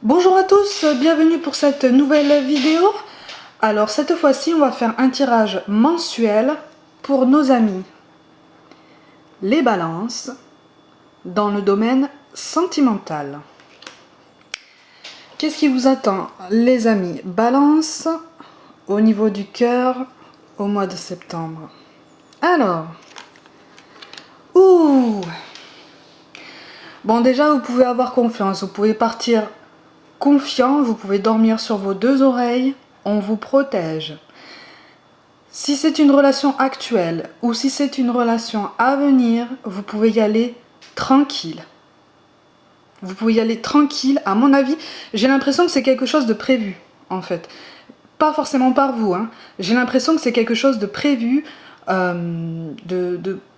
Bonjour à tous, bienvenue pour cette nouvelle vidéo. Alors cette fois-ci, on va faire un tirage mensuel pour nos amis, les balances, dans le domaine sentimental. Qu'est-ce qui vous attend, les amis balance, au niveau du cœur, au mois de septembre? Alors, ouh, bon déjà vous pouvez avoir confiance, vous pouvez partir confiant, vous pouvez dormir sur vos deux oreilles, on vous protège. Si c'est une relation actuelle ou si c'est une relation à venir, vous pouvez y aller tranquille. Vous pouvez y aller tranquille, à mon avis, j'ai l'impression que c'est quelque chose de prévu, en fait. Pas forcément par vous, hein. J'ai l'impression que c'est quelque chose de prévu,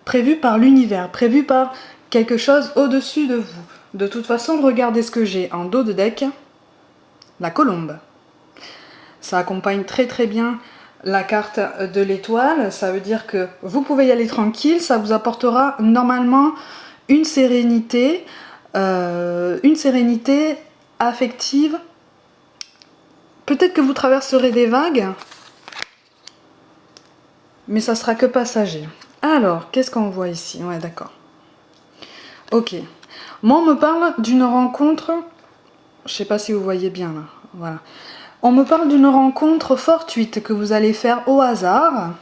prévu par l'univers, prévu par quelque chose au-dessus de vous. De toute façon, regardez ce que j'ai en dos de deck. La colombe. Ça accompagne très très bien la carte de l'étoile. Ça veut dire que vous pouvez y aller tranquille. Ça vous apportera normalement une sérénité affective. Peut-être que vous traverserez des vagues, mais ça sera que passager. Alors, qu'est-ce qu'on voit ici? Ouais, d'accord. Ok. Moi, on me parle d'une rencontre. Je sais pas si vous voyez bien là. Voilà. On me parle d'une rencontre fortuite que vous allez faire au hasard.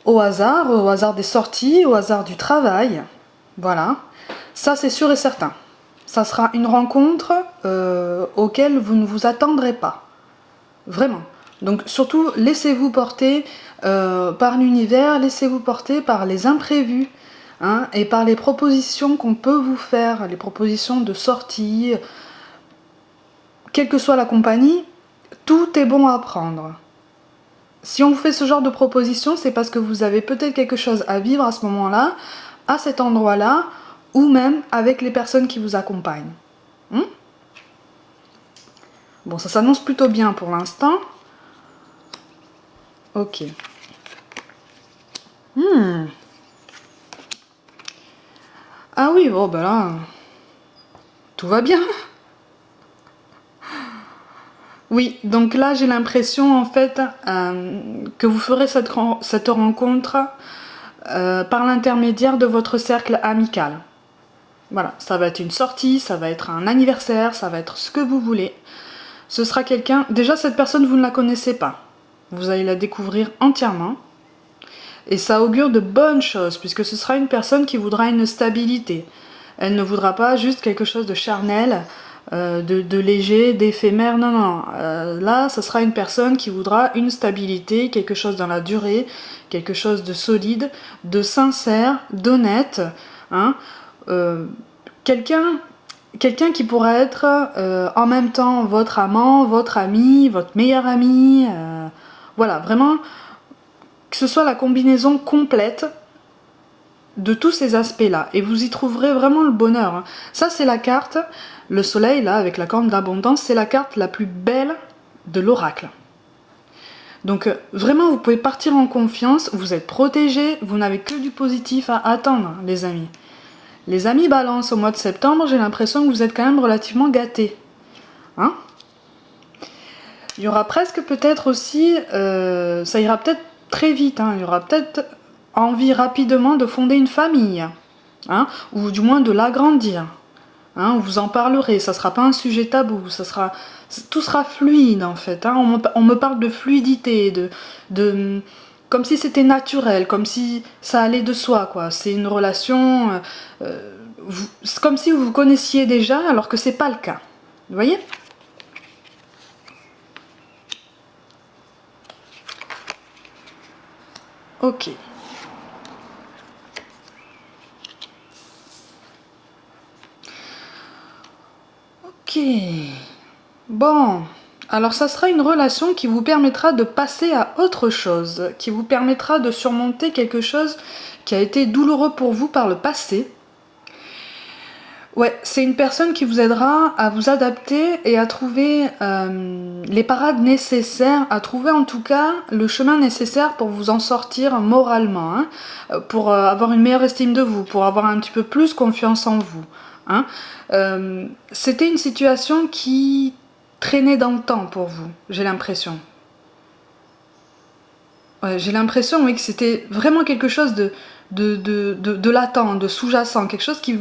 Au hasard des sorties, au hasard du travail. Voilà. Ça, c'est sûr et certain. Ça sera une rencontre auquel vous ne vous attendrez pas. Vraiment. Donc, surtout, laissez-vous porter par l'univers, laissez-vous porter par les imprévus. Hein, et par les propositions qu'on peut vous faire, les propositions de sortie, quelle que soit la compagnie, tout est bon à prendre. Si on vous fait ce genre de proposition, c'est parce que vous avez peut-être quelque chose à vivre à ce moment-là, à cet endroit-là, ou même avec les personnes qui vous accompagnent. Bon, ça s'annonce plutôt bien pour l'instant. Ok. Ah oui, bon, ben là, tout va bien. Oui, donc là, j'ai l'impression, en fait, que vous ferez cette rencontre par l'intermédiaire de votre cercle amical. Voilà, ça va être une sortie, ça va être un anniversaire, ça va être ce que vous voulez. Ce sera quelqu'un... Déjà, cette personne, vous ne la connaissez pas. Vous allez la découvrir entièrement. Et ça augure de bonnes choses, puisque ce sera une personne qui voudra une stabilité. Elle ne voudra pas juste quelque chose de charnel, de léger, d'éphémère. Non, non. Là, ce sera une personne qui voudra une stabilité, quelque chose dans la durée, quelque chose de solide, de sincère, d'honnête. Hein. Quelqu'un qui pourra être en même temps votre amant, votre ami, votre meilleur ami. Voilà, vraiment que ce soit la combinaison complète de tous ces aspects-là. Et vous y trouverez vraiment le bonheur. Hein. Ça, c'est la carte, le soleil, là, avec la corne d'abondance, c'est la carte la plus belle de l'oracle. Donc, vraiment, vous pouvez partir en confiance, vous êtes protégés, vous n'avez que du positif à attendre, les amis. Les amis balance au mois de septembre, j'ai l'impression que vous êtes quand même relativement gâtés. Hein? Il y aura presque peut-être aussi, ça ira peut-être très vite, hein, il y aura peut-être envie rapidement de fonder une famille, hein, ou du moins de l'agrandir. Hein, vous en parlerez, ça sera pas un sujet tabou, tout sera fluide en fait. Hein, on me parle de fluidité, comme si c'était naturel, comme si ça allait de soi, quoi. C'est une relation, c'est comme si vous vous connaissiez déjà, alors que c'est pas le cas. Vous voyez ? Ok. Ok. Bon. Alors ça sera une relation qui vous permettra de passer à autre chose, qui vous permettra de surmonter quelque chose qui a été douloureux pour vous par le passé. Ouais, c'est une personne qui vous aidera à vous adapter et à trouver les parades nécessaires, à trouver en tout cas le chemin nécessaire pour vous en sortir moralement, hein, pour avoir une meilleure estime de vous, pour avoir un petit peu plus confiance en vous. hein. C'était une situation qui traînait dans le temps pour vous, j'ai l'impression. Ouais, j'ai l'impression, oui, que c'était vraiment quelque chose de latent, de sous-jacent, quelque chose qui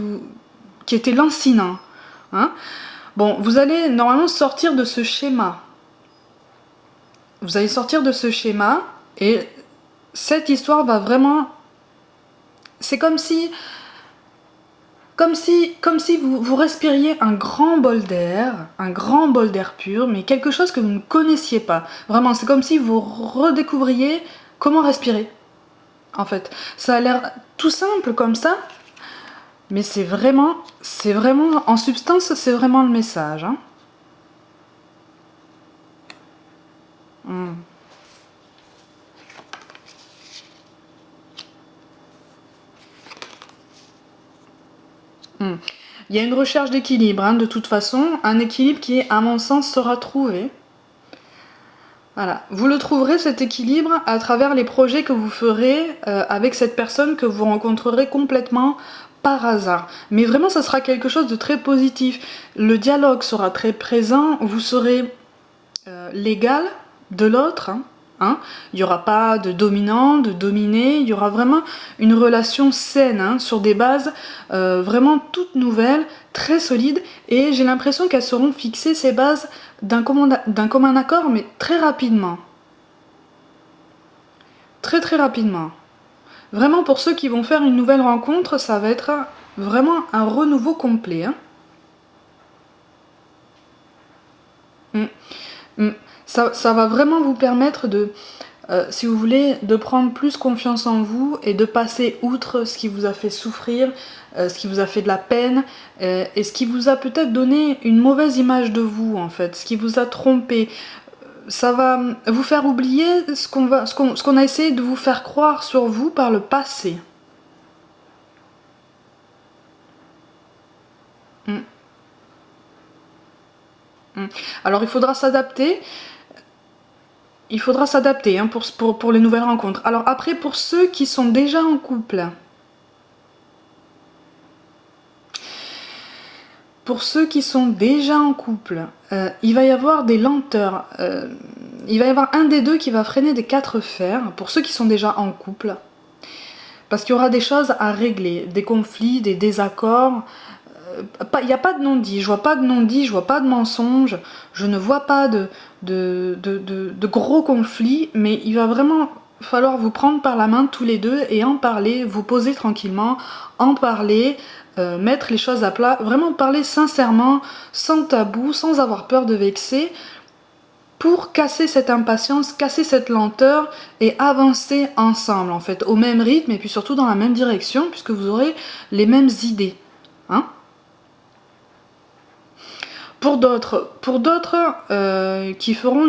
était lancinant, hein. Bon, vous allez normalement sortir de ce schéma. Vous allez sortir de ce schéma et cette histoire va vraiment... C'est comme si vous respiriez un grand bol d'air pur, mais quelque chose que vous ne connaissiez pas. Vraiment, c'est comme si vous redécouvriez comment respirer, en fait. Ça a l'air tout simple comme ça, mais c'est vraiment, en substance, c'est vraiment le message, hein. Hmm. Hmm. Il y a une recherche d'équilibre, hein, de toute façon, un équilibre qui, à mon sens, sera trouvé. Voilà, vous le trouverez cet équilibre à travers les projets que vous ferez avec cette personne que vous rencontrerez complètement par hasard. Mais vraiment, ça sera quelque chose de très positif. Le dialogue sera très présent, vous serez l'égal de l'autre, hein. Il n'y aura pas de dominant, de dominé, il y aura vraiment une relation saine, hein, sur des bases vraiment toutes nouvelles, très solides, et j'ai l'impression qu'elles seront fixées, ces bases, d'un commun accord, mais très rapidement. Très très rapidement. Vraiment, pour ceux qui vont faire une nouvelle rencontre, ça va être vraiment un renouveau complet, hein. Mm. Mm. Ça va vraiment vous permettre de, si vous voulez, de prendre plus confiance en vous et de passer outre ce qui vous a fait souffrir, ce qui vous a fait de la peine, et ce qui vous a peut-être donné une mauvaise image de vous, en fait, ce qui vous a trompé. Ça va vous faire oublier ce qu'on a essayé de vous faire croire sur vous par le passé. Mm. Mm. Alors il faudra s'adapter. Il faudra s'adapter, hein, pour les nouvelles rencontres. Alors après, pour ceux qui sont déjà en couple, il va y avoir des lenteurs. Il va y avoir un des deux qui va freiner des quatre fers, pour ceux qui sont déjà en couple. Parce qu'il y aura des choses à régler, des conflits, des désaccords. Il n'y a pas de non-dit, je vois pas de non-dit, je vois pas de mensonge, je ne vois pas de gros conflits, mais il va vraiment falloir vous prendre par la main tous les deux et en parler, vous poser tranquillement, en parler, mettre les choses à plat, vraiment parler sincèrement, sans tabou, sans avoir peur de vexer, pour casser cette impatience, casser cette lenteur et avancer ensemble, en fait, au même rythme et puis surtout dans la même direction, puisque vous aurez les mêmes idées, hein. Pour d'autres qui feront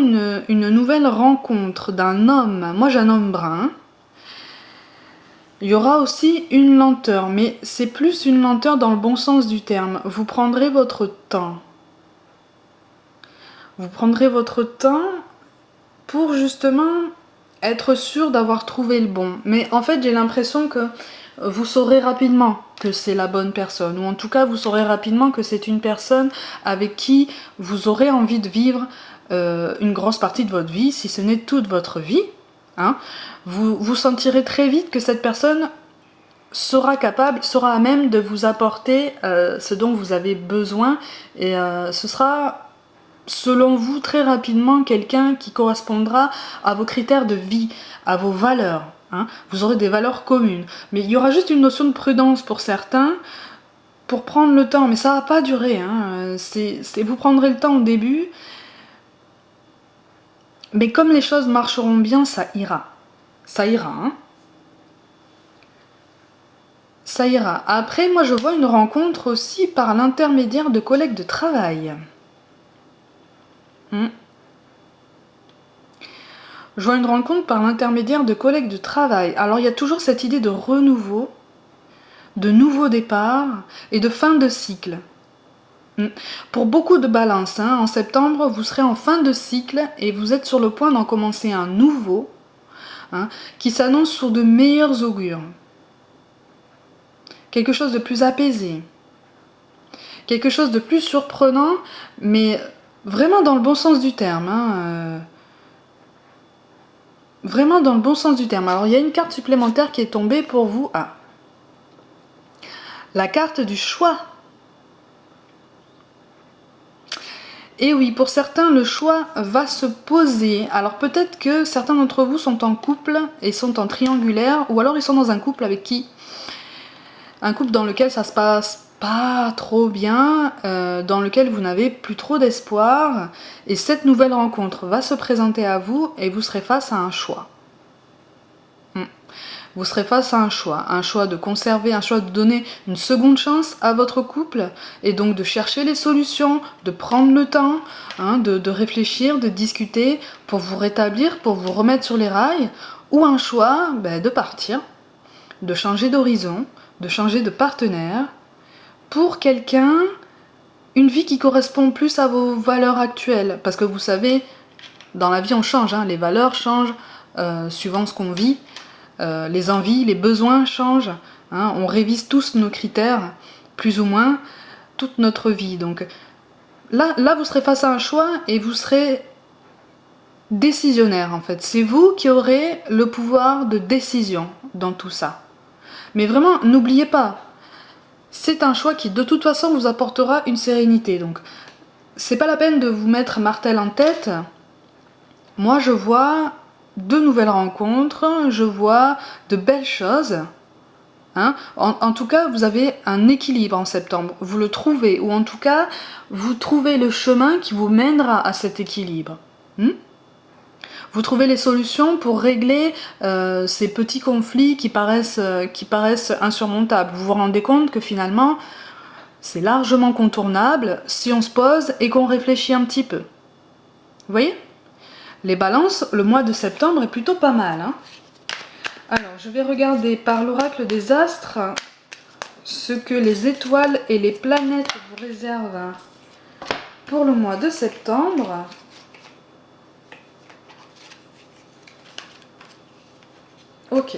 une nouvelle rencontre d'un homme, moi j'ai un homme brun, il y aura aussi une lenteur, mais c'est plus une lenteur dans le bon sens du terme. Vous prendrez votre temps. Vous prendrez votre temps pour justement être sûr d'avoir trouvé le bon. Mais en fait, j'ai l'impression que vous saurez rapidement que c'est la bonne personne, ou en tout cas vous saurez rapidement que c'est une personne avec qui vous aurez envie de vivre une grosse partie de votre vie, si ce n'est toute votre vie, hein. Vous sentirez très vite que cette personne sera capable, sera à même de vous apporter ce dont vous avez besoin, et ce sera, selon vous, très rapidement quelqu'un qui correspondra à vos critères de vie, à vos valeurs, hein. Vous aurez des valeurs communes, mais il y aura juste une notion de prudence pour certains, pour prendre le temps, mais ça va pas durer, hein. Vous prendrez le temps au début, mais comme les choses marcheront bien, ça ira. Ça ira, hein. Ça ira. Après, moi je vois une rencontre aussi par l'intermédiaire de collègues de travail. Je vois une rencontre par l'intermédiaire de collègues de travail. Alors il y a toujours cette idée de renouveau, de nouveau départ et de fin de cycle. Pour beaucoup de balance, hein, en septembre, vous serez en fin de cycle et vous êtes sur le point d'en commencer un nouveau, hein, qui s'annonce sur de meilleurs augures. Quelque chose de plus apaisé. quelque chose de plus surprenant, mais vraiment dans le bon sens du terme. Hein, vraiment dans le bon sens du terme. Alors il y a une carte supplémentaire qui est tombée pour vous. Ah, la carte du choix. Et oui, pour certains, le choix va se poser. Alors peut-être que certains d'entre vous sont en couple et sont en triangulaire, ou alors ils sont dans un couple avec qui? Un couple dans lequel ça se passe pas trop bien, dans lequel vous n'avez plus trop d'espoir, et cette nouvelle rencontre va se présenter à vous et vous serez face à un choix. Vous serez face à un choix de conserver, un choix de donner une seconde chance à votre couple, et donc de chercher les solutions, de prendre le temps, hein, de réfléchir, de discuter pour vous rétablir, pour vous remettre sur les rails, ou un choix de partir, de changer d'horizon, de changer de partenaire, pour quelqu'un, une vie qui correspond plus à vos valeurs actuelles. Parce que vous savez, dans la vie on change, hein, les valeurs changent suivant ce qu'on vit. Les envies, les besoins changent, hein, on révise tous nos critères, plus ou moins, toute notre vie. Donc là, vous serez face à un choix et vous serez décisionnaire en fait. C'est vous qui aurez le pouvoir de décision dans tout ça. Mais vraiment, n'oubliez pas, c'est un choix qui de toute façon vous apportera une sérénité. Donc c'est pas la peine de vous mettre martel en tête. Moi je vois de nouvelles rencontres, je vois de belles choses. Hein, en tout cas, vous avez un équilibre en septembre. Vous le trouvez, ou en tout cas, vous trouvez le chemin qui vous mènera à cet équilibre. Vous trouvez les solutions pour régler ces petits conflits qui paraissent insurmontables. Vous vous rendez compte que finalement, c'est largement contournable si on se pose et qu'on réfléchit un petit peu. Vous voyez ? Les balances, le mois de septembre est plutôt pas mal. Hein. Alors, je vais regarder par l'oracle des astres ce que les étoiles et les planètes vous réservent pour le mois de septembre. Ok.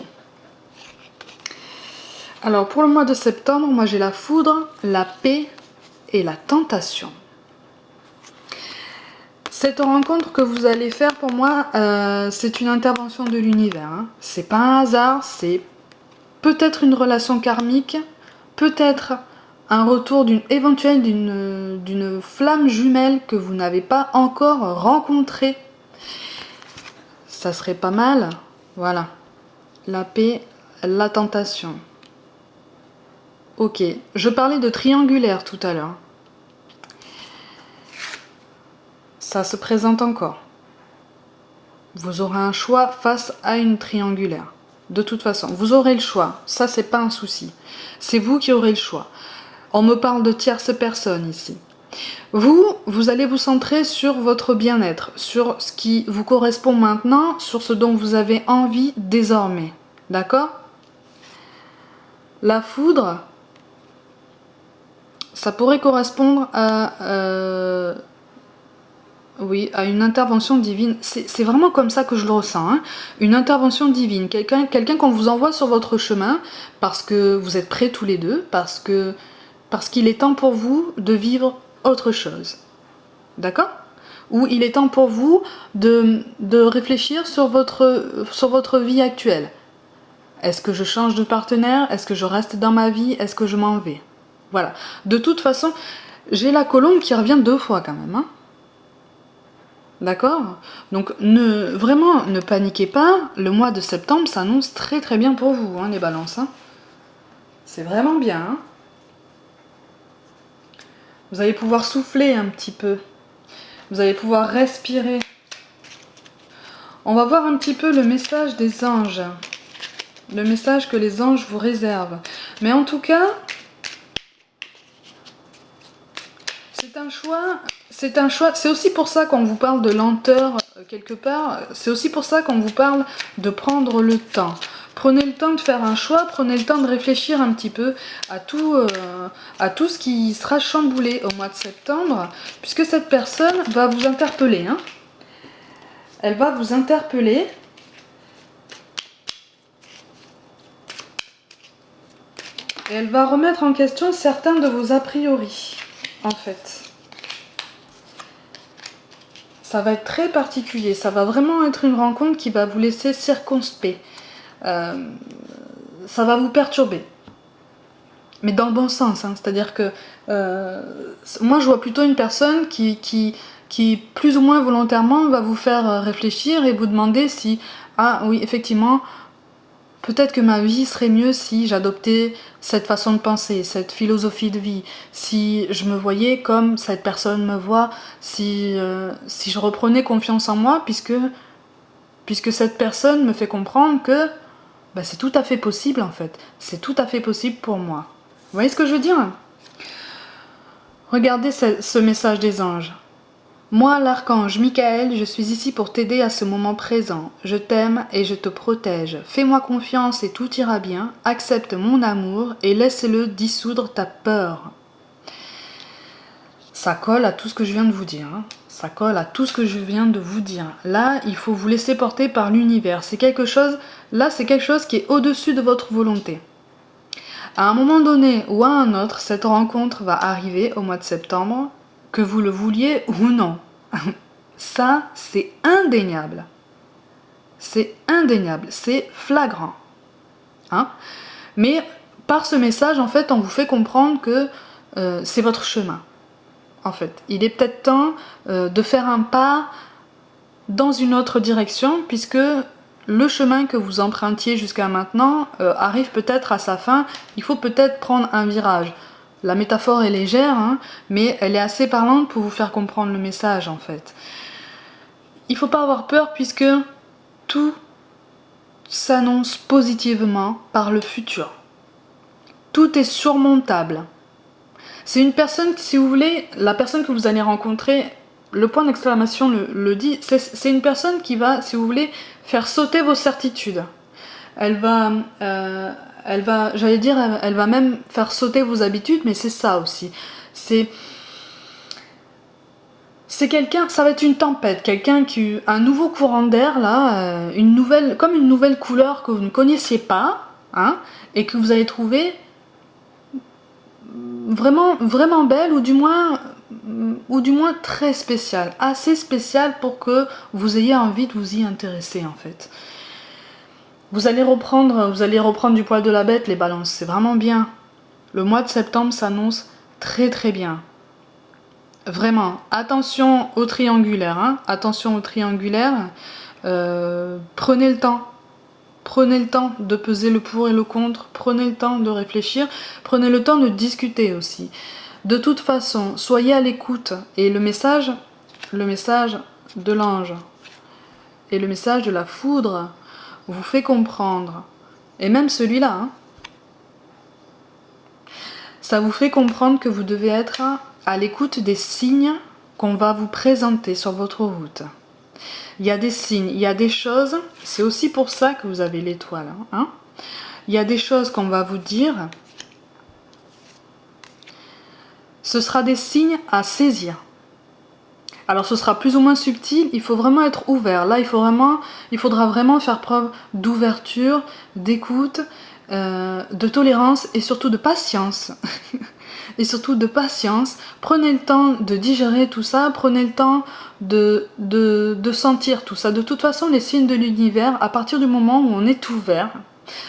Alors, pour le mois de septembre, moi j'ai la foudre, la paix et la tentation. Cette rencontre que vous allez faire pour moi, c'est une intervention de l'univers. Hein. C'est pas un hasard, c'est peut-être une relation karmique, peut-être un retour éventuel d'une flamme jumelle que vous n'avez pas encore rencontrée. Ça serait pas mal. Voilà. La paix, la tentation. Ok. Je parlais de triangulaire tout à l'heure. Ça se présente encore. Vous aurez un choix face à une triangulaire. De toute façon, vous aurez le choix. Ça, c'est pas un souci. C'est vous qui aurez le choix. On me parle de tierces personnes ici. Vous allez vous centrer sur votre bien-être, sur ce qui vous correspond maintenant, sur ce dont vous avez envie désormais. D'accord ? La foudre, ça pourrait correspondre à... oui, à une intervention divine. C'est vraiment comme ça que je le ressens. Hein. Une intervention divine. Quelqu'un qu'on vous envoie sur votre chemin parce que vous êtes prêts tous les deux, parce qu'il est temps pour vous de vivre autre chose. D'accord ? Ou il est temps pour vous de réfléchir sur votre vie actuelle. Est-ce que je change de partenaire ? Est-ce que je reste dans ma vie ? Est-ce que je m'en vais ? Voilà. De toute façon, j'ai la colombe qui revient 2 fois quand même. Hein. D'accord ? Donc vraiment ne paniquez pas, le mois de septembre s'annonce très très bien pour vous, hein, les balances. Hein. C'est vraiment bien. Hein. Vous allez pouvoir souffler un petit peu. Vous allez pouvoir respirer. On va voir un petit peu le message des anges. Le message que les anges vous réservent. Mais en tout cas, c'est un choix. C'est aussi pour ça qu'on vous parle de lenteur quelque part. C'est aussi pour ça qu'on vous parle de prendre le temps. Prenez le temps de faire un choix, prenez le temps de réfléchir un petit peu à tout ce qui sera chamboulé au mois de septembre, puisque cette personne va vous interpeller. Hein. Elle va vous interpeller. Et elle va remettre en question certains de vos a priori. en fait. Ça va être très particulier, ça va vraiment être une rencontre qui va vous laisser circonspect. Ça va vous perturber. Mais dans le bon sens, hein. C'est-à-dire que moi je vois plutôt une personne qui plus ou moins volontairement va vous faire réfléchir et vous demander si, ah oui, effectivement, peut-être que ma vie serait mieux si j'adoptais cette façon de penser, cette philosophie de vie, si je me voyais comme cette personne me voit, si je reprenais confiance en moi, puisque cette personne me fait comprendre que bah, c'est tout à fait possible en fait, c'est tout à fait possible pour moi. Vous voyez ce que je veux dire? Regardez ce message des anges. Moi, l'archange Michael, je suis ici pour t'aider à ce moment présent. Je t'aime et je te protège. Fais-moi confiance et tout ira bien. Accepte mon amour et laisse-le dissoudre ta peur. Ça colle à tout ce que je viens de vous dire. Hein. Ça colle à tout ce que je viens de vous dire. Là, il faut vous laisser porter par l'univers. C'est quelque chose qui est au-dessus de votre volonté. À un moment donné ou à un autre, cette rencontre va arriver au mois de septembre, que vous le vouliez ou non. Ça, c'est indéniable. C'est indéniable, c'est flagrant. Hein? Mais par ce message, en fait, on vous fait comprendre que c'est votre chemin. En fait, il est peut-être temps de faire un pas dans une autre direction, puisque le chemin que vous empruntiez jusqu'à maintenant arrive peut-être à sa fin. Il faut peut-être prendre un virage. La métaphore est légère, hein, mais elle est assez parlante pour vous faire comprendre le message, en fait. Il ne faut pas avoir peur, puisque tout s'annonce positivement par le futur. Tout est surmontable. C'est une personne, si vous voulez, la personne que vous allez rencontrer, le point d'exclamation le dit, c'est une personne qui va, si vous voulez, faire sauter vos certitudes. Elle va, j'allais dire, elle va même faire sauter vos habitudes, mais c'est ça aussi. C'est quelqu'un, ça va être une tempête, quelqu'un qui, un nouveau courant d'air là, comme une nouvelle couleur que vous ne connaissiez pas, hein, et que vous allez trouver vraiment, vraiment belle, ou du moins très spéciale, assez spéciale pour que vous ayez envie de vous y intéresser en fait. Vous allez reprendre du poil de la bête, les balances, c'est vraiment bien. Le mois de septembre s'annonce très très bien. Vraiment, attention au triangulaire, hein, attention au triangulaire, prenez le temps. Prenez le temps de peser le pour et le contre, prenez le temps de réfléchir, prenez le temps de discuter aussi. De toute façon, soyez à l'écoute, et le message de l'ange et le message de la foudre vous fait comprendre, et même celui-là, hein, ça vous fait comprendre que vous devez être à l'écoute des signes qu'on va vous présenter sur votre route. Il y a des signes, il y a des choses, c'est aussi pour ça que vous avez l'étoile. Hein. Il y a des choses qu'on va vous dire, ce sera des signes à saisir. Alors ce sera plus ou moins subtil, il faut vraiment être ouvert. Là, il faudra vraiment faire preuve d'ouverture, d'écoute, de tolérance et surtout de patience. Et surtout de patience. Prenez le temps de digérer tout ça, prenez le temps de sentir tout ça. De toute façon, les signes de l'univers, à partir du moment où on est ouvert,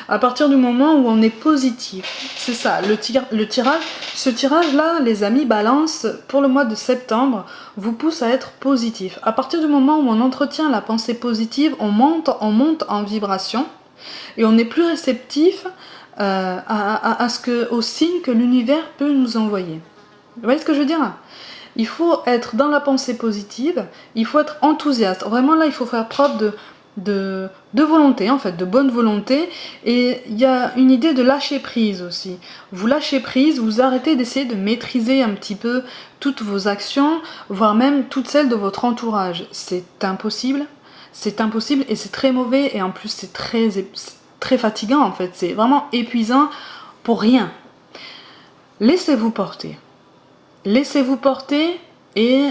à partir du moment où on est positif, c'est ça, le tirage. Ce tirage-là, les amis, balance, pour le mois de septembre, vous pousse à être positif. À partir du moment où on entretient la pensée positive, on monte en vibration, et on est plus réceptif aux signes que l'univers peut nous envoyer. Vous voyez ce que je veux dire? Il faut être dans la pensée positive, il faut être enthousiaste. Vraiment là, il faut faire preuve de volonté, en fait, de bonne volonté. Et il y a une idée de lâcher prise aussi. Vous lâchez prise, vous arrêtez d'essayer de maîtriser un petit peu toutes vos actions, voire même toutes celles de votre entourage. C'est impossible et c'est très mauvais, et en plus c'est très fatigant en fait, c'est vraiment épuisant pour rien. Laissez-vous porter, et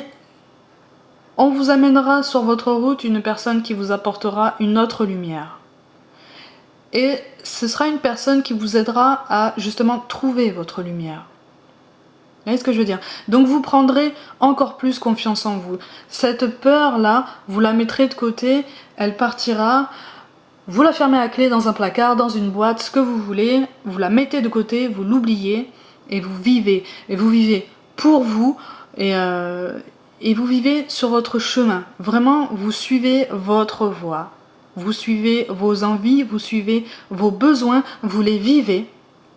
on vous amènera sur votre route une personne qui vous apportera une autre lumière. Et ce sera une personne qui vous aidera à justement trouver votre lumière. voyez ce que je veux dire? Donc vous prendrez encore plus confiance en vous. Cette peur-là, vous la mettrez de côté, elle partira, vous la fermez à clé dans un placard, dans une boîte, ce que vous voulez, vous la mettez de côté, vous l'oubliez, et vous vivez. Et vous vivez pour vous, et vous vivez sur votre chemin. Vraiment, vous suivez votre voie. Vous suivez vos envies, vous suivez vos besoins, vous les vivez,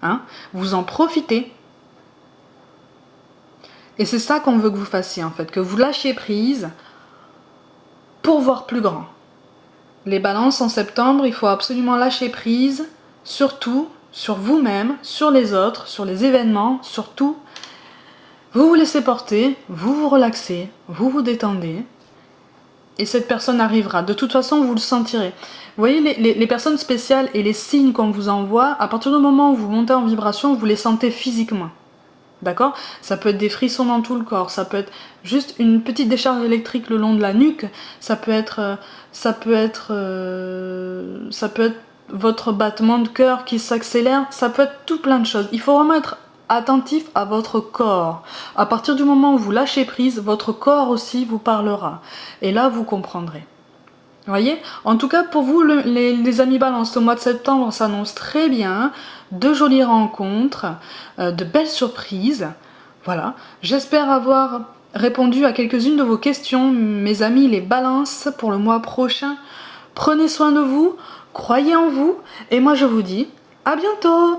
hein, vous en profitez. Et c'est ça qu'on veut que vous fassiez en fait, que vous lâchiez prise pour voir plus grand. Les balances en septembre, il faut absolument lâcher prise, surtout sur vous-même, sur les autres, sur les événements, surtout. Vous vous laissez porter, vous vous relaxez, vous vous détendez, et cette personne arrivera. De toute façon, vous le sentirez. Vous voyez, les personnes spéciales et les signes qu'on vous envoie, à partir du moment où vous montez en vibration, vous les sentez physiquement. D'accord? Ça peut être des frissons dans tout le corps, ça peut être juste une petite décharge électrique le long de la nuque, ça peut être votre battement de cœur qui s'accélère, ça peut être tout plein de choses. Il faut vraiment être attentif à votre corps. À partir du moment où vous lâchez prise, votre corps aussi vous parlera. Et là, vous comprendrez. Vous voyez? En tout cas, pour vous, les amis balance, ce mois de septembre s'annonce très bien. De jolies rencontres, de belles surprises. Voilà. J'espère avoir répondu à quelques-unes de vos questions, mes amis les balances, pour le mois prochain. Prenez soin de vous, croyez en vous, et moi je vous dis à bientôt!